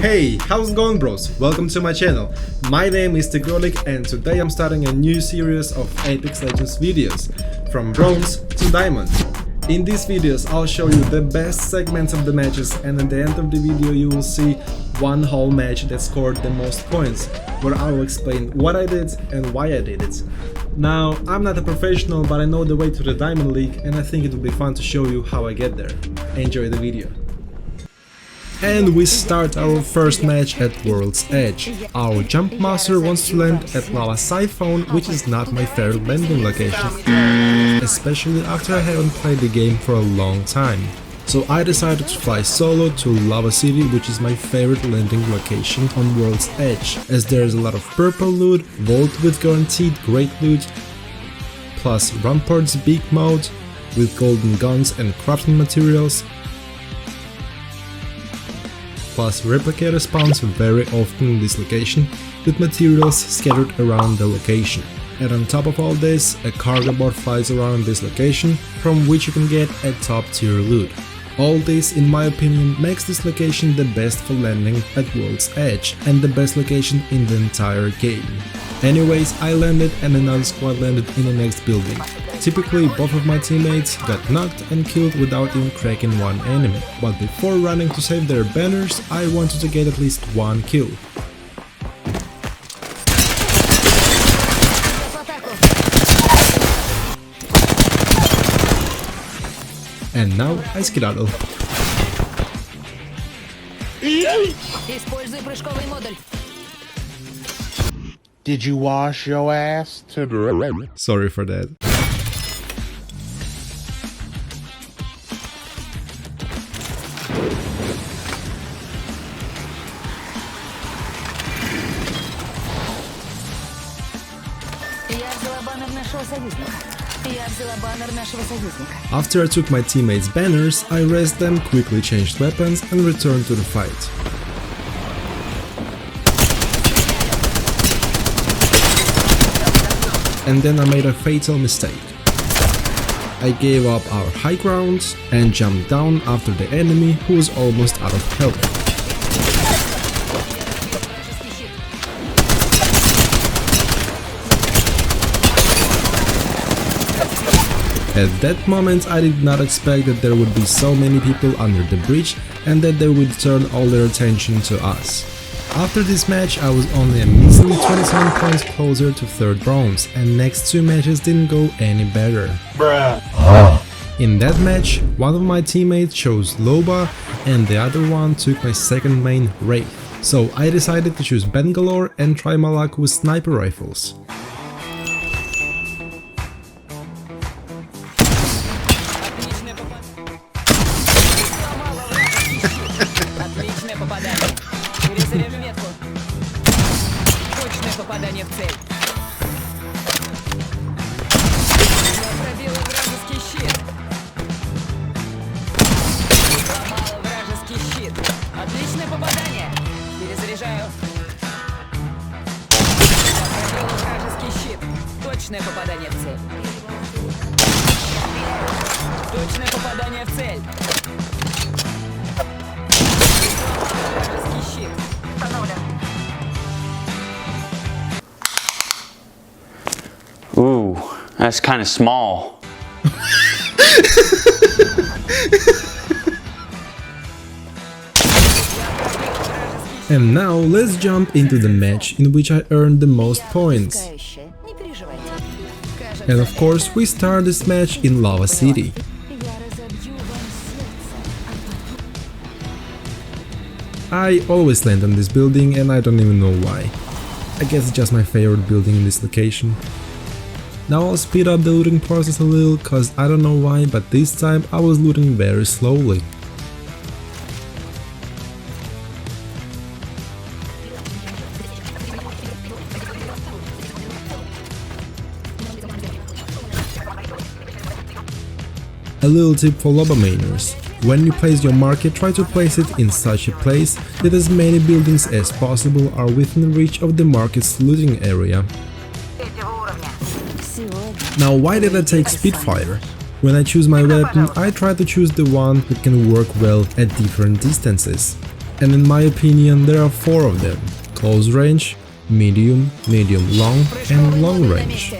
Hey, how's it going, bros? Welcome to my channel. My name is TigroliQ and today I'm starting a new series of Apex Legends videos, from bronze to diamond. In these videos I'll show you the best segments of the matches, and at the end of the video you will see one whole match that scored the most points, where I will explain what I did and why I did it. Now, I'm not a professional, but I know the way to the Diamond League and I think it will be fun to show you how I get there. Enjoy the video. And we start our first match at World's Edge. Our jump master wants to land at Lava Siphon, which is not my favorite landing location, especially after I haven't played the game for a long time. So I decided to fly solo to Lava City, which is my favorite landing location on World's Edge, as there is a lot of purple loot, vault with guaranteed great loot, plus Rampart's big mode with golden guns and crafting materials, plus replicator spawns very often in this location, with materials scattered around the location. And on top of all this, a cargo bot flies around this location, from which you can get a top tier loot. All this, in my opinion, makes this location the best for landing at World's Edge, and the best location in the entire game. Anyways, I landed and another squad landed in the next building. Typically, both of my teammates got knocked and killed without even cracking one enemy, but before running to save their banners, I wanted to get at least one kill. And now I skedaddle. Did you wash your ass today? Sorry for that. After I took my teammates' banners, I raised them, quickly changed weapons and returned to the fight. And then I made a fatal mistake. I gave up our high ground and jumped down after the enemy, who was almost out of health. At that moment I did not expect that there would be so many people under the bridge and that they would turn all their attention to us. After this match I was only a measly 27 points closer to 3rd bronze, and next 2 matches didn't go any better. In that match, one of my teammates chose Loba and the other one took my second main, Wraith. So I decided to choose Bangalore and try my luck with sniper rifles. Точное попадание в цель. Точное попадание в цель. Вражеский щит. Установлен. Ooh, that's kind of small. And now let's jump into the match in which I earned the most points. And of course we start this match in Lava City. I always land on this building and I don't even know why. I guess it's just my favorite building in this location. Now I'll speed up the looting process a little, cause I don't know why, but this time I was looting very slowly. A little tip for Loba mainers: when you place your market, try to place it in such a place that as many buildings as possible are within reach of the market's looting area. Now, why did I take Spitfire? When I choose my weapon, I try to choose the one that can work well at different distances. And in my opinion there are 4 of them: close range, medium, medium-long and long range.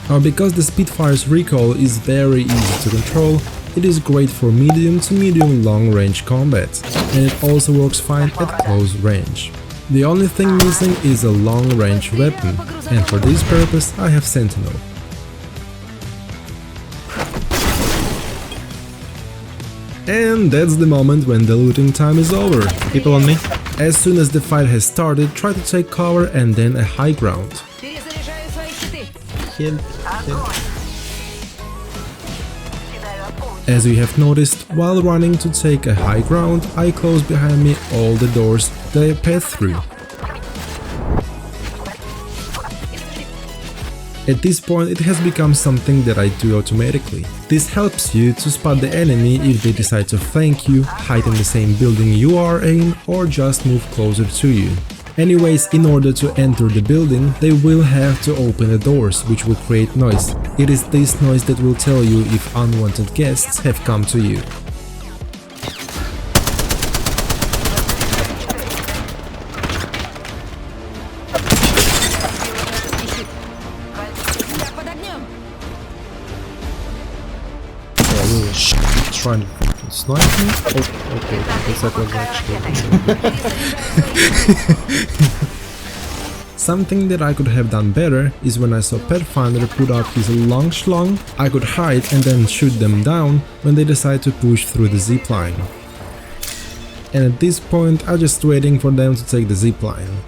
Now because the Spitfire's recoil is very easy to control, it is great for medium to medium-long range combat, and it also works fine at close range. The only thing missing is a long-range weapon, and for this purpose I have Sentinel. And that's the moment when the looting time is over. People on me. As soon as the fight has started, try to take cover and then a high ground. Перезаряжаю свои щиты. As you have noticed, while running to take a high ground, I close behind me all the doors that I pass through. At this point it has become something that I do automatically. This helps you to spot the enemy if they decide to flank you, hide in the same building you are in, or just move closer to you. Anyways, in order to enter the building, they will have to open the doors, which will create noise. It is this noise that will tell you if unwanted guests have come to you. Я под огнем. Trying to snipe me? Oh, okay, that was actually... Something that I could have done better is when I saw Pathfinder put up his long schlong, I could hide and then shoot them down when they decide to push through the zipline. And at this point I'm just waiting for them to take the zipline.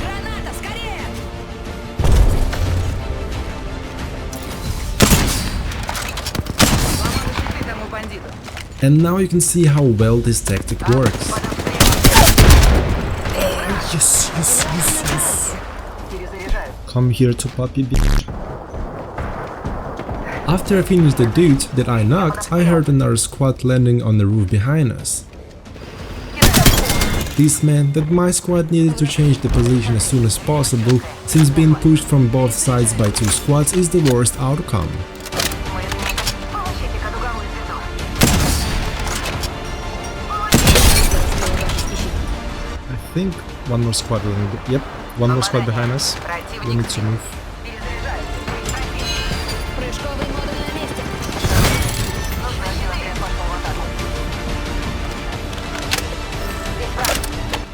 Граната, скорее! Этому бандиту. And now you can see how well this tactic works. Yes. Come here to puppy bitch. After I finished the dude that I knocked, I heard another squad landing on the roof behind us. This meant that my squad needed to change the position as soon as possible, since being pushed from both sides by 2 squads is the worst outcome. I think one more squad will need. Yep, one more squad behind us. We need to move. Прыжковый модуль на месте.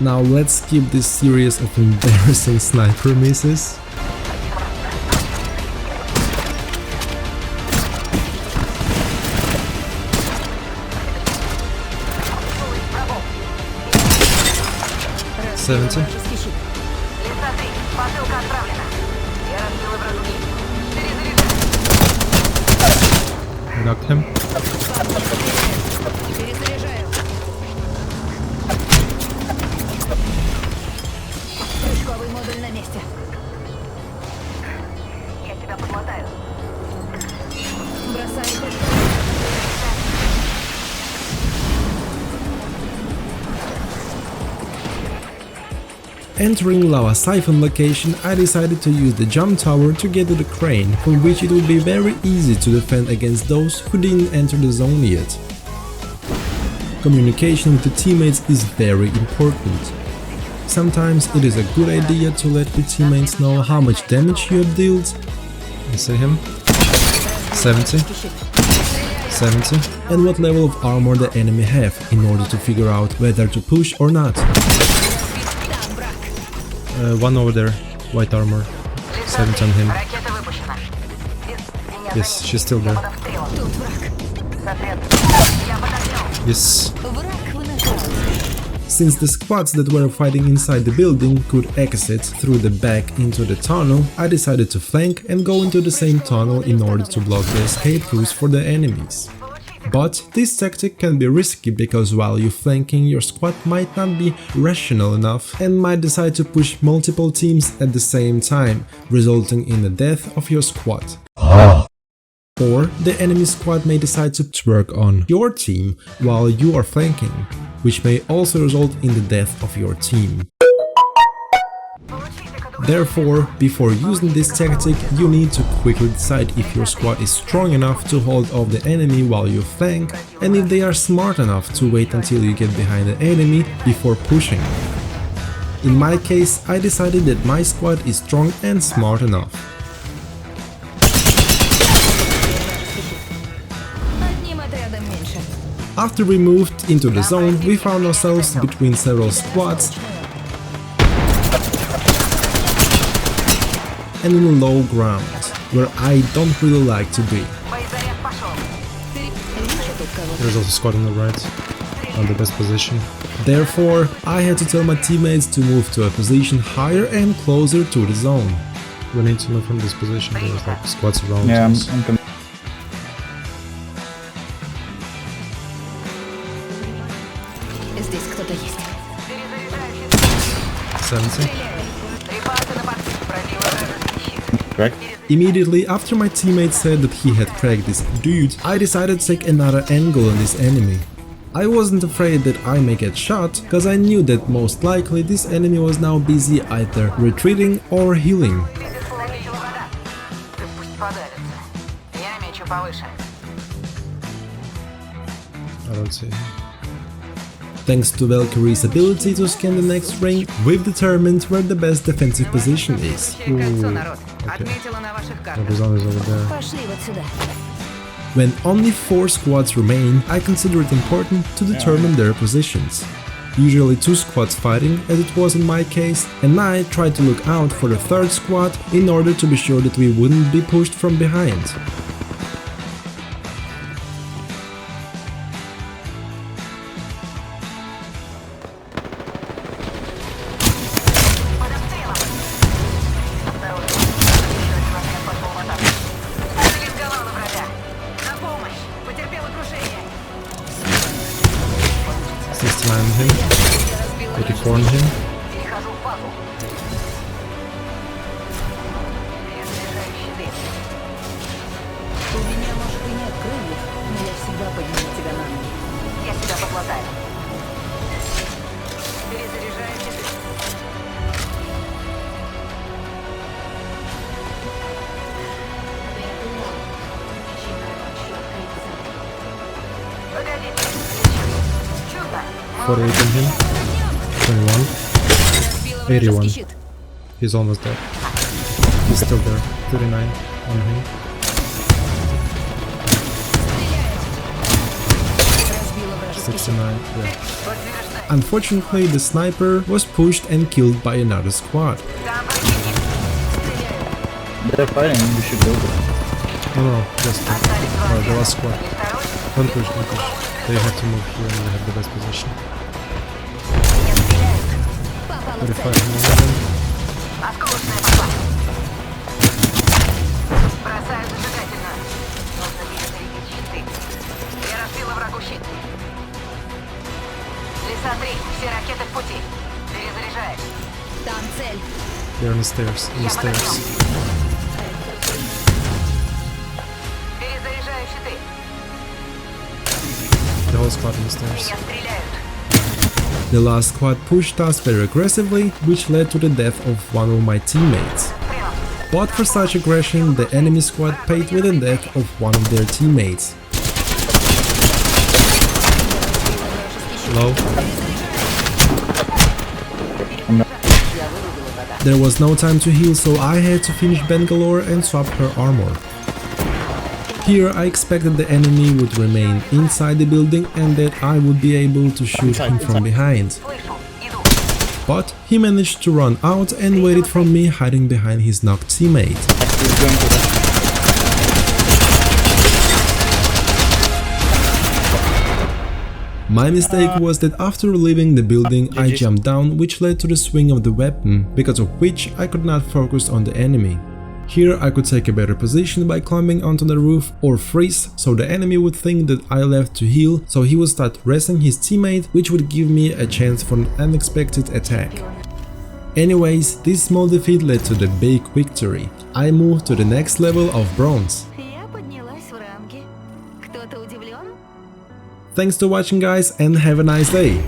Now let's skip this series of embarrassing sniper misses. Вражеский щит. Посылка отправлена. Я разбила врагу. Knocked him. Перезаряжаю. Прыжковый модуль на месте. Я тебя подмотаю. Бросаю прыжковый. Entering Lava Siphon location, I decided to use the jump tower to get to the crane, from which it would be very easy to defend against those who didn't enter the zone yet. Communication with the teammates is very important. Sometimes it is a good idea to let your teammates know how much damage you have dealt. I see him. 70. 70. And what level of armor the enemy have, in order to figure out whether to push or not. One over there, white armor. 70 on him. Ракета выпущена. Yes, she's still there. Тут враг. Я под огнем. Yes. Враг в нокауте. Since the squads that were fighting inside the building could exit through the back into the tunnel, I decided to flank and go into the same tunnel in order to block the escape routes for the enemies. But this tactic can be risky because while you're flanking, your squad might not be rational enough and might decide to push multiple teams at the same time, resulting in the death of your squad. Or the enemy squad may decide to twerk on your team while you are flanking, which may also result in the death of your team. Therefore, before using this tactic, you need to quickly decide if your squad is strong enough to hold off the enemy while you flank, and if they are smart enough to wait until you get behind the enemy before pushing. In my case, I decided that my squad is strong and smart enough. Одним отрядом меньше. After we moved into the zone, we found ourselves between several squads and in a low ground, where I don't really like to be. Боезаряд пошел. Вижу тут кого-то. There's also a squad on the right, on the best position. Therefore, I had to tell my teammates to move to a position higher and closer to the zone. We need to move from this position, there's like squads around us. I'm coming. Здесь кто-то есть. Перезаряжаю щиты. 70. Припасы на борт. Пробила вражеский щит. Correct? Immediately after my teammate said that he had cracked this dude, I decided to take another angle on this enemy. I wasn't afraid that I may get shot, cause I knew that most likely this enemy was now busy either retreating or healing. Увеличила вода. Ты пусть подавится. Я мечу повыше. I don't see. Thanks to Valkyrie's ability to scan the next ring, we've determined where the best defensive position is. Кольцо, народ. Okay. Отметила на ваших The картах. zone is over there. Пошли вот сюда. When only 4 squads remain, I consider it important to determine their positions. Usually 2 squads fighting, as it was in my case, and I tried to look out for the 3rd squad in order to be sure that we wouldn't be pushed from behind. Под обстрелом. Второй. Еще один отряд пошел в атаку. Линковал на врага. На помощь. Потерпела крушение. 69 on him, 84 on him. Перехожу в фазу. Перезаряжаю щиты. У меня, может, и нет крыльев, но я всегда подниму тебя на ноги. Я себя подлатаю. Перезаряжаю щиты. Погодите. Чудо. 48 on him, 21, Разбила 81. вражеский щит. He's almost dead. He's still there, 39 on him. Разбила вражеский щит. 69, yeah. Подтверждаю. Unfortunately, the sniper was pushed and killed by another squad. Там противник. They're fighting, we should go there. No, just Остались два the отряда. last squad. И второй. Don't push, don't push. They have to move here and they have the best position. Меня стреляют. Попала в 35 цель. on one of them. Осколочная пошла. Бросаю зажигательную. Нужно перезарядить щиты. Я разбила врагу щит. Леса 3. Все ракеты в пути. Перезаряжаюсь. Там цель. They're on the stairs, on the Я stairs. подожду. Перезаряжаю щиты. The whole squad on the stairs. Меня стреляют. The last squad pushed us very aggressively, which led to the death of one of my teammates. Прием. But for such aggression, the enemy squad paid with the death of one of their teammates. Low. There was no time to heal, so I had to finish Bangalore and swap her armor. Here I expected the enemy would remain inside the building and that I would be able to shoot him from behind. Слышу. Иду. But he managed to run out and waited for me hiding behind his knocked teammate. He's going to the... My mistake was that after leaving the building I jumped down, which led to the swing of the weapon, because of which I could not focus on the enemy. Here I could take a better position by climbing onto the roof or freeze, so the enemy would think that I left to heal, so he would start resing his teammate, which would give me a chance for an unexpected attack. Anyways, this small defeat led to the big victory. I moved to the next level of bronze. Я поднялась в ранге. Кто-то удивлен? Thanks for watching guys and have a nice day!